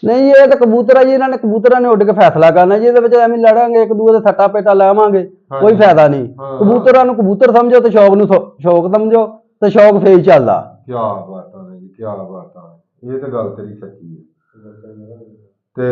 ਨਹੀਂ ਇਹ ਤਾਂ ਕਬੂਤਰ ਆ ਜੀ, ਇਹਨਾਂ ਨੇ ਕਬੂਤਰਾਂ ਨੇ ਉੱਡ ਕੇ ਫੈਸਲਾ ਕਰਨਾ ਜੀ, ਇਹਦੇ ਵਿੱਚ ਐਵੇਂ ਲੜਾਂਗੇ ਇੱਕ ਦੂਜੇ ਦੇ ਸੱਟਾ ਪੇਟਾ ਲਾਵਾਂਗੇ ਕੋਈ ਫਾਇਦਾ ਨਹੀਂ। ਹਾਂ। ਕਬੂਤਰਾਂ ਨੂੰ ਕਬੂਤਰ ਸਮਝੋ ਤੇ ਸ਼ੌਕ ਨੂੰ ਸ਼ੌਕ ਸਮਝੋ ਤੇ ਸ਼ੌਕ ਫੇਰ ਹੀ ਚੱਲਦਾ। ਕੀ ਬਾਤਾਂ ਨੇ ਜੀ, ਕੀ ਬਾਤਾਂ ਨੇ, ਇਹ ਤਾਂ ਗੱਲ ਤੇਰੀ ਸੱਚੀ ਹੈ। ਤੇ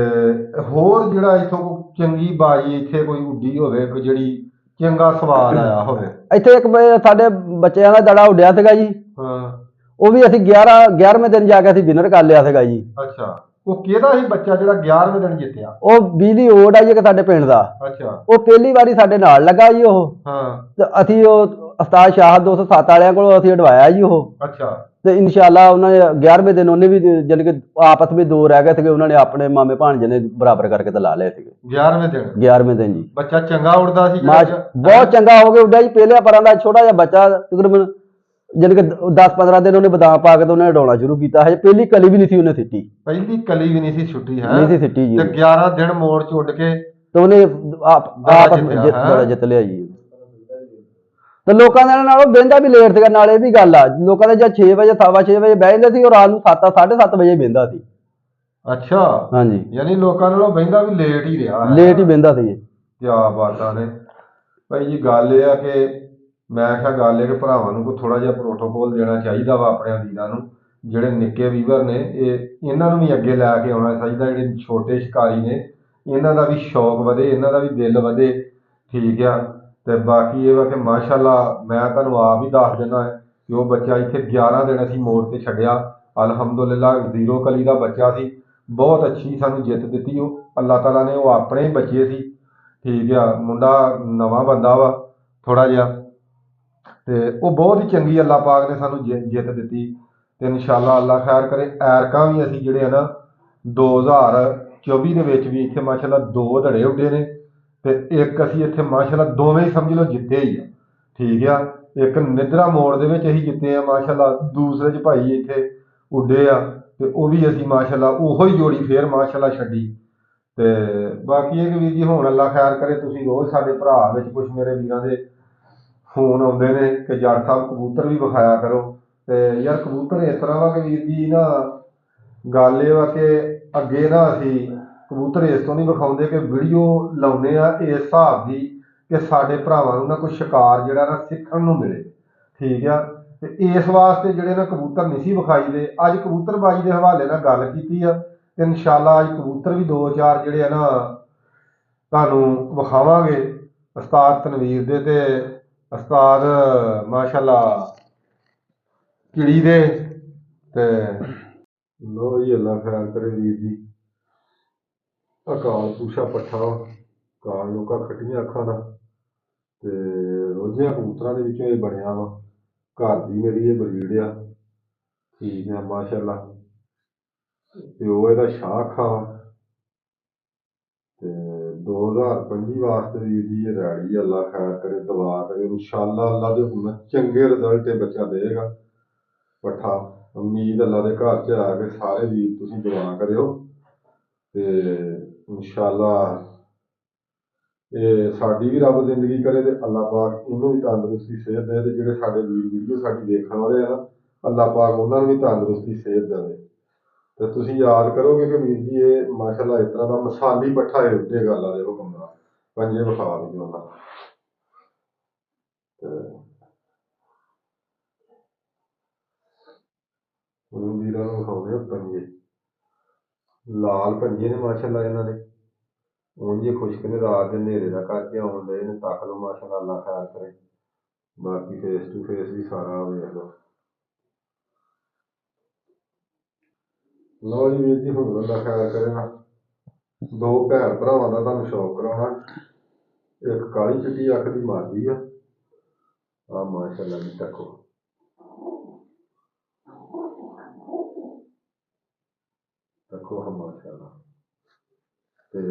ਹੋਰ ਜਿਹੜਾ ਇੱਥੋਂ ਚੰਗੀ ਬਾਜੀ ਇੱਥੇ ਕੋਈ ਉੱਡੀ ਹੋਵੇ, ਕੋਈ ਜਿਹੜੀ ਚੰਗਾ ਸਵਾਦ ਆਇਆ ਹੋਵੇ? ਇੱਥੇ ਇੱਕ ਸਾਡੇ ਬੱਚਿਆਂ ਦਾ ਦੜਾ ਉੱਡਿਆ ਸੀਗਾ ਜੀ, ਹਾਂ, ਉਹ ਵੀ ਅਸੀਂ 11ਵੇਂ ਦਿਨ ਜਾ ਕੇ ਅਸੀਂ ਵਿਨਰ ਕਰ ਲਿਆ ਸੀਗਾ ਜੀ। ਅੱਛਾ, ਉਹ ਕਿਹਦਾ ਸੀ ਬੱਚਾ ਜਿਹੜਾ 11ਵੇਂ ਦਿਨ ਜਿੱਤਿਆ? ਉਹ ਬਿਜਲੀ ਓਟ ਆ ਜੀ ਇੱਕ ਸਾਡੇ ਪਿੰਡ ਦਾ। ਅੱਛਾ, ਉਹ ਪਹਿਲੀ ਵਾਰੀ ਸਾਡੇ ਨਾਲ ਲੱਗਾ ਜੀ ਉਹ। ਹਾਂ, ਤੇ ਅਸੀਂ ਉਹ ਉਸਤਾਦ ਸ਼ਾਹ 207 ਵਾਲਿਆਂ ਕੋਲੋਂ ਅਸੀਂ ਉਡਵਾਇਆ ਜੀ ਉਹ। ਅੱਛਾ, ਤੇ ਇਨਸ਼ਾਅੱਲਾ ਉਹਨਾਂ ਨੇ 11ਵੇਂ ਦਿਨ ਉਹਨੇ ਵੀ ਜਾਣੀ ਕਿ ਆਪਸ ਵਿੱਚ 2 ਰਹਿ ਗਏ ਸੀਗੇ, ਉਹਨਾਂ ਨੇ ਆਪਣੇ ਮਾਮੇ ਭਾਣਜੇ ਨੇ ਬਰਾਬਰ ਕਰਕੇ ਤੇ ਲਾ ਲਏ ਸੀਗੇ 11ਵੇਂ ਦਿਨ। 11ਵੇਂ ਦਿਨ ਜੀ ਬੱਚਾ ਚੰਗਾ ਉੱਡਦਾ ਸੀ ਬਹੁਤ ਚੰਗਾ ਹੋ ਗਿਆ ਉੱਡਿਆ ਜੀ। ਪਹਿਲੇ ਪਰਾਂ ਦਾ ਛੋਟਾ ਜਿਹਾ ਬੱਚਾ ਤਕਰੀਬਨ ਜਾਣੀ ਕਿ 10-15 ਦਿਨ ਉਹਨੇ ਬਦਾਮ ਪਾ ਕੇ ਤੇ ਉਹਨੇ ਉਡਾਉਣਾ ਸ਼ੁਰੂ ਕੀਤਾ। ਹਜੇ ਪਹਿਲੀ ਕਲੀ ਵੀ ਨਹੀਂ ਸੀ ਉਹਨੇ ਸਿੱਟੀ। ਪਹਿਲੀ ਕਲੀ ਵੀ ਨਹੀਂ ਸੀ ਛੁੱਟੀ ਹੈ? ਨਹੀਂ ਸੀ ਸਿੱਟੀ ਜੀ। ਤੇ 11 ਦਿਨ ਮੋੜ ਚ ਉੱਡ ਕੇ ਤੇ ਉਹਨੇ ਆਪ ਜਿੱਤ ਲਿਆ ਜੀ। ਤੇ ਲੋਕਾਂ ਦੇ ਨਾਲ ਉਹ ਬਹਿੰਦਾ ਵੀ ਲੇਟ ਸੀਗਾ, ਨਾਲ ਇਹ ਵੀ ਗੱਲ ਆ, ਲੋਕਾਂ ਦੇ ਜਦ 6 ਵਜੇ 6:15 ਵਜੇ ਬਹਿ ਜਾਂਦੇ ਸੀ, ਉਹ ਰਾਤ ਨੂੰ 7-7:30 ਵਜੇ ਬਹਿੰਦਾ ਸੀ। ਅੱਛਾ, ਹਾਂਜੀ, ਯਾਨੀ ਲੋਕਾਂ ਨਾਲੋਂ ਬਹਿੰਦਾ ਵੀ ਲੇਟ ਹੀ ਰਿਹਾ, ਲੇਟ ਹੀ ਬਹਿੰਦਾ ਸੀ। ਕੀ ਬਾਤਾਂ ਨੇ ਭਾਈ ਜੀ। ਗੱਲ ਇਹ ਆ ਕਿ ਮੈਂ ਕਿਹਾ ਗੱਲ ਇਹ ਕਿ ਭਰਾਵਾਂ ਨੂੰ ਕੋਈ ਥੋੜਾ ਜਿਹਾ ਪ੍ਰੋਟੋਕੋਲ ਦੇਣਾ ਚਾਹੀਦਾ ਵਾ ਆਪਣੇ ਵੀਰਾਂ ਨੂੰ, ਜਿਹੜੇ ਨਿੱਕੇ ਵੀਵਰ ਨੇ, ਇਹਨਾਂ ਨੂੰ ਵੀ ਅੱਗੇ ਲੈ ਕੇ ਆਉਣਾ ਚਾਹੀਦਾ। ਜਿਹੜੇ ਛੋਟੇ ਸ਼ਿਕਾਰੀ ਨੇ ਇਹਨਾਂ ਦਾ ਵੀ ਸ਼ੌਕ ਵਧੇ, ਇਹਨਾਂ ਦਾ ਵੀ ਦਿਲ ਵਧੇ, ਠੀਕ ਆ। ਤੇ ਬਾਕੀ ਇਹ ਵਾ ਕਿ ਮਾਸ਼ਾਅੱਲਾ ਮੈਂ ਤੁਹਾਨੂੰ ਆਪ ਹੀ ਦੱਸ ਦਿੰਦਾ ਕਿ ਉਹ ਬੱਚਾ ਇੱਥੇ 11 ਦਿਨ ਅਸੀਂ ਮੋੜ ਤੇ ਛੱਡਿਆ, ਅਲਹਮਦੁਲਿਲਾ 0 ਕਲੀ ਦਾ ਬੱਚਾ ਸੀ, ਬਹੁਤ ਅੱਛੀ ਸਾਨੂੰ ਜਿੱਤ ਦਿੱਤੀ ਉਹ ਅੱਲਾਹ ਤਾਲਾ ਨੇ। ਉਹ ਆਪਣੇ ਹੀ ਬੱਚੇ ਸੀ, ਠੀਕ ਆ। ਮੁੰਡਾ ਨਵਾਂ ਬੰਦਾ ਵਾ ਥੋੜਾ ਜਿਹਾ, ਤੇ ਉਹ ਬਹੁਤ ਹੀ ਚੰਗੀ ਅੱਲਾਹ ਪਾਕ ਨੇ ਸਾਨੂੰ ਜਿੱਤ ਦਿੱਤੀ। ਤੇ ਇਨਸ਼ਾਅੱਲਾ ਅੱਲਾਹ ਖੈਰ ਕਰੇ। ਐਰਕਾਂ ਵੀ ਅਸੀਂ ਜਿਹੜੇ ਆ ਨਾ 2024 ਦੇ ਵਿੱਚ ਵੀ ਇੱਥੇ ਮਾਸ਼ਾਅੱਲਾ 2 ਧੜੇ ਉੱਡੇ ਨੇ, ਤੇ ਇੱਕ ਅਸੀਂ ਇੱਥੇ ਮਾਸ਼ਾਅੱਲਾ ਦੋਵੇਂ ਹੀ ਸਮਝ ਲਓ ਜਿੱਤੇ ਹੀ ਆ, ਠੀਕ ਆ। ਇੱਕ ਨਿੱਦਰਾ ਮੋੜ ਦੇ ਵਿੱਚ ਅਸੀਂ ਜਿੱਤੇ ਆ ਮਾਸ਼ਾਅੱਲਾ, ਦੂਸਰੇ 'ਚ ਭਾਈ ਇੱਥੇ ਉੱਡੇ ਆ, ਤੇ ਉਹ ਵੀ ਅਸੀਂ ਮਾਸ਼ਾਅੱਲਾ ਉਹੋ ਹੀ ਜੋੜੀ ਫੇਰ ਮਾਸ਼ਾਅੱਲਾ ਛੱਡੀ। ਤੇ ਬਾਕੀ ਇਹ ਕਿ ਵੀਰ ਜੀ ਹੁਣ ਅੱਲਾਹ ਖੈਰ ਕਰੇ, ਤੁਸੀਂ ਰੋਜ਼ ਸਾਡੇ ਭਰਾ ਵਿੱਚ ਕੁਛ ਮੇਰੇ ਵੀਰਾਂ ਦੇ ਫੋਨ ਆਉਂਦੇ ਨੇ ਕਿ ਜੱਟ ਸਾਹਿਬ ਕਬੂਤਰ ਵੀ ਵਿਖਾਇਆ ਕਰੋ। ਤੇ ਯਾਰ ਕਬੂਤਰ ਇਸ ਤਰ੍ਹਾਂ ਵਾ ਕਿ ਵੀਰ ਜੀ ਨਾ, ਗੱਲ ਇਹ ਵਾ ਕਿ ਅੱਗੇ ਨਾ ਅਸੀਂ ਕਬੂਤਰ ਇਸ ਤੋਂ ਨਹੀਂ ਵਿਖਾਉਂਦੇ ਕਿ ਵੀਡੀਓ ਲਾਉਂਦੇ ਆ ਇਸ ਹਿਸਾਬ ਦੀ ਕਿ ਸਾਡੇ ਭਰਾਵਾਂ ਨੂੰ ਨਾ ਕੋਈ ਸ਼ਿਕਾਰ ਜਿਹੜਾ ਨਾ ਸਿੱਖਣ ਨੂੰ ਮਿਲੇ, ਠੀਕ ਆ। ਤੇ ਇਸ ਵਾਸਤੇ ਜਿਹੜੇ ਨਾ ਕਬੂਤਰ ਨਹੀਂ ਸੀ ਵਿਖਾਈ ਦੇ। ਅੱਜ ਕਬੂਤਰਬਾਜੀ ਦੇ ਹਵਾਲੇ ਨਾਲ ਗੱਲ ਕੀਤੀ ਆ, ਤੇ ਇਨਸ਼ਾਅੱਲਾ ਅੱਜ ਕਬੂਤਰ ਵੀ 2-4 ਜਿਹੜੇ ਆ ਨਾ ਤੁਹਾਨੂੰ ਵਿਖਾਵਾਂਗੇ ਉਸਤਾਦ ਤਨਵੀਰ ਦੇ ਤੇ ਉਸਤਾਦ ਮਾਸ਼ਾਅੱਲਾ ਚਿੜੀ ਦੇ। ਤੇ ਲੋ ਜੀ ਅੱਲਾਹ ਖੈਰ ਕਰੇ ਵੀਰ ਜੀ। ਅਕਾਲ ਪੂਸ਼ਾ ਪੱਠਾ, ਕਾਲ ਲੋਕਾਂ ਖੱਟੀਆਂ ਅੱਖਾਂ ਦਾ, ਤੇ ਰੋਜ਼ਿਆਂ ਕਬੂਤਰਾਂ ਦੇ ਵਿੱਚੋਂ ਇਹ ਬਣਿਆ ਵਾ। ਘਰ ਦੀ ਮੇਰੀ ਇਹ ਬਰੀਡ ਆ, ਠੀਕ ਆ ਮਾਸ਼ਾਅੱਲਾ। ਪਿਓ ਇਹਦਾ ਸ਼ਾਹ ਖਾ, ਤੇ 2025 ਵਾਸਤੇ ਵੀਰ ਜੀ ਇਹ ਰੈਡੀ। ਅੱਲਾਹ ਖੈਰ ਕਰੇ, ਦੁਆ ਕਰੇ, ਇਨਸ਼ਾਅੱਲਾ ਅੱਲਾਹ ਦੇ ਹੁਕਮ ਚੰਗੇ ਰਿਜ਼ਲਟ ਇਹ ਬੱਚਾ ਦੇਗਾ ਪੱਠਾ। ਉਮੀਦ ਅੱਲਾਹ ਦੇ ਘਰ 'ਚ ਆ ਕੇ ਸਾਰੇ ਵੀਰ ਤੁਸੀਂ ਦੁਆ ਕਰਿਓ, ਤੇ ਇਨਸ਼ਾਅੱਲਾ ਇਹ ਸਾਡੀ ਵੀ ਰੱਬ ਜ਼ਿੰਦਗੀ ਕਰੇ, ਤੇ ਅੱਲਾਹ ਪਾਕ ਇਹਨੂੰ ਵੀ ਤੰਦਰੁਸਤੀ ਸਿਹਤ ਦੇ। ਤੇ ਜਿਹੜੇ ਸਾਡੇ ਵੀਰ ਵੀਡੀਓ ਸਾਡੀ ਦੇਖਣ ਵਾਲੇ ਆ ਨਾ, ਅੱਲਾਹ ਪਾਕ ਉਹਨਾਂ ਨੂੰ ਵੀ ਤੰਦਰੁਸਤੀ ਸਿਹਤ ਦੇਵੇ। ਤੇ ਤੁਸੀਂ ਯਾਦ ਕਰੋਗੇ ਕਿ ਵੀਰ ਜੀ ਇਹ ਮਾਸ਼ਾਅੱਲਾ ਇਸ ਤਰ੍ਹਾਂ ਦਾ ਮਸਾਲੀ ਪੱਠਾ ਹੈ ਉੱਡੇ ਗੱਲ ਆ ਦੇ ਹੁਕਮ ਦਾ। ਪੰਜੇ ਵਿਖਾ ਵੀ ਉਹਨਾਂ ਉਹਨੂੰ ਵੀਰਾਂ ਨੂੰ ਵਿਖਾਉਂਦੇ ਆ ਪੰਜੇ, ਲਾਲ ਪੰਜੇ ਨੇ ਮਾਸ਼ਾਅੱਲਾ ਇਹਨਾਂ ਦੇ। ਉਂਝ ਖੁਸ਼ਕ ਨੇ, ਰਾਤ ਦੇ ਹਨੇਰੇ ਦਾ ਕਰਕੇ ਆਉਣ ਡਏ ਨੇ। ਤੱਕ ਲਓ ਮਾਸ਼ਾਅੱਲਾ, ਅੱਲਾਹ ਖੈਰ ਕਰੇ। ਬਾਕੀ ਫੇਸ ਟੂ ਫੇਸ ਵੀ ਸਾਰਾ ਵੇਖ ਲਓ। ਲਓ ਜੀ ਵੀਰ ਜੀ, ਹੁਣ ਅੱਲਾਹ ਖੈਰ ਕਰੇਗਾ। 2 ਭੈਣ ਭਰਾਵਾਂ ਦਾ ਤੁਹਾਨੂੰ ਸ਼ੌਕ ਕਰਾਉਣਾ। ਇੱਕ ਕਾਲੀ ਚਿੱਟੀ ਅੱਖ ਦੀ ਮਾਦੀ ਆ ਮਾਸ਼ਾਅੱਲਾ ਜੀ, ਦੇਖੋ ਦੇਖੋ ਹਾਂ ਮਾਸ਼ਾਅੱਲਾ। ਤੇ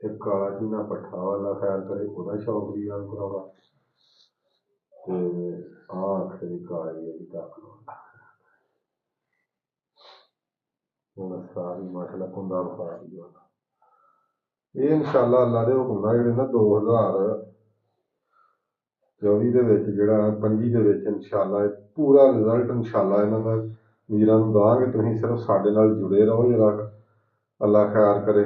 ਇੱਕ ਕਾਲਾ ਚੀਨਾ ਪੱਠਾ ਵਾਲਾ ਖੈਰ ਕਰੇ, ਉਹਦਾ ਸ਼ੌਕ ਵੀ ਨਾਲ ਕਰਾਉਣਾ। ਤੇ ਅੱਖ ਦੀ ਕਾਲੀ ਹੈ ਜੀ, ਤੱਕ ਹੁਣ ਸਾਰੀ ਮਾਸ਼ਾਅੱਲਾ ਕੁੰਡਾ ਵਿਖਾ ਦਿਓ। ਇਹ ਇਨਸ਼ਾਅੱਲਾ ਅੱਲਾਹ ਦੇ ਹੁਕਮ ਨਾਲ ਜਿਹੜੇ ਨਾ 2024 ਦੇ ਵਿੱਚ ਜਿਹੜਾ 25 ਦੇ ਵਿੱਚ ਇਨਸ਼ਾਅੱਲਾ ਪੂਰਾ ਰਿਜ਼ਲਟ ਇਨਸ਼ਾਅੱਲਾ ਇਹਨਾਂ ਦਾ ਵੀਰਾਂ ਨੂੰ ਦਾਂਗੇ। ਤੁਸੀਂ ਸਿਰਫ ਸਾਡੇ ਨਾਲ ਜੁੜੇ ਰਹੋ ਜਰਾ, ਅੱਲਾ ਖੈਰ ਕਰੇ।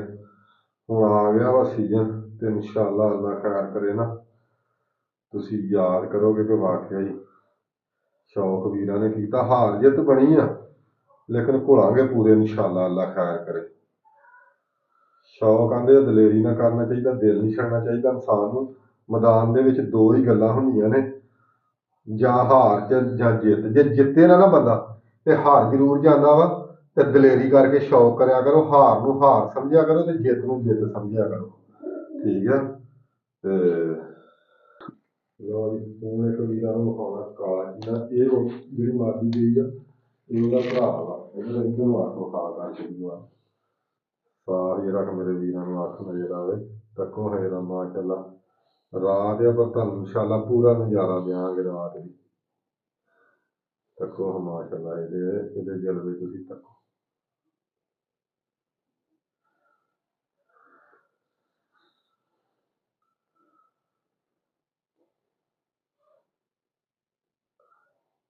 ਹੁਣ ਆ ਗਿਆ ਵਾ ਸੀਜ਼ਨ ਤੇ ਇਨਸ਼ਾਅੱਲਾ ਅੱਲਾ ਖੈਰ ਕਰੇ ਨਾ, ਤੁਸੀਂ ਯਾਦ ਕਰੋਗੇ ਕਿ ਵਾਕਿਆ ਹੀ ਸ਼ੌਕ ਵੀਰਾਂ ਨੇ ਕੀਤਾ। ਹਾਰ ਜਿੱਤ ਬਣੀ ਆ ਲੇਕਿਨ ਘੁਲਾਂਗੇ ਪੂਰੇ ਇਨਸ਼ਾਅੱਲਾ ਅੱਲਾ ਖੈਰ ਕਰੇ। ਸ਼ੌਕ ਆਂਦੇ ਦਲੇਰੀ ਨਾਲ ਕਰਨਾ ਚਾਹੀਦਾ, ਦਿਲ ਨਹੀਂ ਛੱਡਣਾ ਚਾਹੀਦਾ ਇਨਸਾਨ ਨੂੰ। ਮੈਦਾਨ ਦੇ ਵਿੱਚ ਦੋ ਹੀ ਗੱਲਾਂ ਹੁੰਦੀਆਂ ਨੇ, ਜਾਂ ਹਾਰ ਜਾਂ ਜਿੱਤ। ਜੇ ਜਿੱਤੇ ਨਾ ਬੰਦਾ ਤੇ ਹਾਰ ਜ਼ਰੂਰ ਜਾਂਦਾ ਵਾ, ਤੇ ਦਲੇਰੀ ਕਰਕੇ ਸ਼ੌਕ ਕਰਿਆ ਕਰੋ। ਹਾਰ ਨੂੰ ਹਾਰ ਸਮਝਿਆ ਕਰੋ ਤੇ ਜਿੱਤ ਨੂੰ ਜਿੱਤ ਸਮਝਿਆ ਕਰੋ, ਠੀਕ ਆ। ਤੇ ਲਓ ਜੀ, ਹੁਣ ਇੱਕ ਵੀਰਾਂ ਨੂੰ ਵਿਖਾਉਣਾ ਕਾਲਾ ਜਿਹਾ, ਇਹ ਜਿਹੜੀ ਮਾਦੀ ਗਈ ਆ ਇਹ ਉਹਦਾ ਭਰਾ ਵਾ। ਇਹਨੂੰ ਨੂੰ ਅੱਖ ਵਿਖਾ ਕਰਕੇ ਦੂਆ ਸਾਰੀ ਰੱਖ ਮੇਰੇ ਵੀਰਾਂ ਨੂੰ ਅੱਖ ਨਜ਼ਰ ਆਵੇ। ਤੱਕੋ ਹੈ ਦਾ ਮਾਸ਼ਾਅੱਲਾ ਰਾਤ ਆ, ਪਰ ਤੁਹਾਨੂੰ ਇਨਸ਼ਾਅੱਲਾ ਪੂਰਾ ਨਜ਼ਾਰਾ ਦਿਆਂਗੇ ਰਾਤ ਦੀ। ਤੱਕੋ ਮਾਸ਼ਾਅੱਲਾ ਇਹਦੇ ਜਲਵੇ ਤੁਸੀਂ ਤੱਕੋ।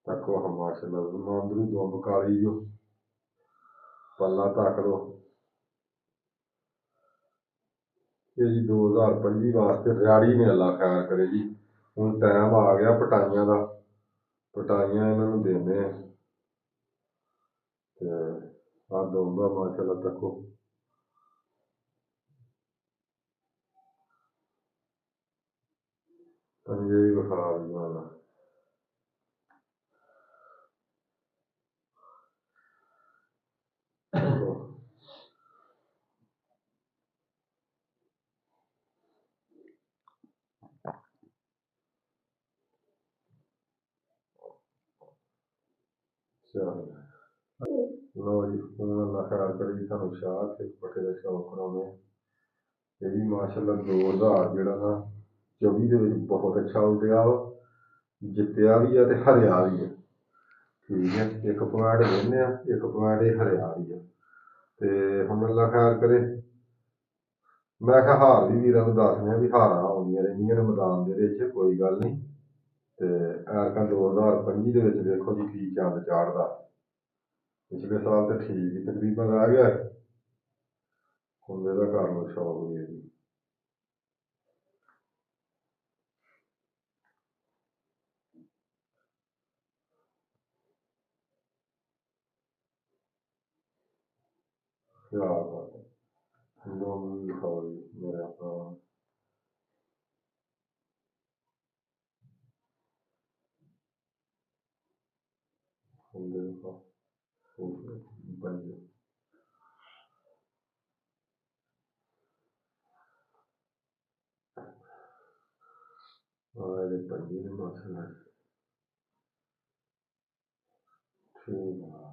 ਤੱਕੋ ਮਾਸ਼ਾਅੱਲਾ ਅੰਦਰੋਂ ਦੁੰਬ ਕਾਲੀ ਜੋ ਪੱਲਾ ਤੱਕ ਲੋ। ਇਹ ਜੀ 2025 ਵਾਸਤੇ ਰਿਆੜੀ ਨੇ ਅੱਲਾ ਖੈਰ ਕਰੇ ਜੀ। ਹੁਣ ਟਾਈਮ ਆ ਗਿਆ ਪਟਾਈਆਂ ਦਾ, ਪਟਾਈਆਂ ਇਹਨਾਂ ਨੂੰ ਦੇਣੇ ਆ। ਤੇ ਆਹ ਦੋਂਬਾ ਮਾਸ਼ਾਅੱਲਾ ਤੱਕੋ। ਪੰਜੇ ਵੀ ਵਿਖਾ ਦਿਆਂ। ਲਓ ਜੀ, ਹੁਣ ਅੱਲਾ ਖੈਰ ਕਰੇ ਜੀ। ਤੁਹਾਨੂੰ ਸ਼ਾਹ ਤੇ ਪੱਠੇ ਦਾ ਸ਼ੌਕ ਕਰਾਉਂਦੇ ਆ। ਇਹ ਵੀ ਮਾਸ਼ਾਅੱਲਾ 2000 ਜਿਹੜਾ ਨਾ 24 ਦੇ ਵਿੱਚ ਬਹੁਤ ਅੱਛਾ ਉੱਡਿਆ ਵਾ, ਜਿੱਤਿਆ ਵੀ ਆ ਤੇ ਹਰਿਆ ਵੀ ਆ, ਠੀਕ ਹੈ। 1 ਪੁਆਇੰਟ ਵਿੰਨ ਆ, 1 ਪੁਆਇੰਟ ਇਹ ਹਰਿਆ ਵੀ ਆ। ਤੇ ਹੁਣ ਅੱਲਾ ਖੈਰ ਕਰੇ। ਮੈਂ ਕਿਹਾ ਹਾਰ ਵੀ ਵੀਰਾਂ ਨੂੰ ਦੱਸਦੇ ਆ ਵੀ ਹਾਰਾਂ ਆਉਂਦੀਆਂ ਰਹਿੰਦੀਆਂ ਨੇ ਮੈਦਾਨ ਦੇ ਵਿੱਚ, ਕੋਈ ਗੱਲ ਨਹੀਂ। ਤੇ ਐਰਕਾਂ 2025 ਦੇ ਵਿੱਚ ਵੇਖੋ ਜੀ ਕੀ ਚੰਦ ਚਾੜਦਾ। ਪਿਛਲੇ ਸਾਲ ਤੇ ਠੀਕ ਹੀ ਤਕਰੀਬਨ ਰਹਿ ਗਿਆ ਹੁੰਦੇ ਦਾ ਘਰ ਨੂੰ ਸ਼ੌਕ ਵੀ ਹੈ ਜੀ। ਕਿਆ ਬਾਤ ਹੈ, ਲੋਕ ਦਿਖਾਓ ਜੀ ਮੇਰੇ ਆਪਣਾ। ਹੁੰਦੇ ਦਿਖਾਓ ਪੰਜੇ। ਇਹਦੇ ਪੰਜੇ ਨੇ ਮਾਸ਼ਾਅੱਲਾ, ਠੀਕ ਆ।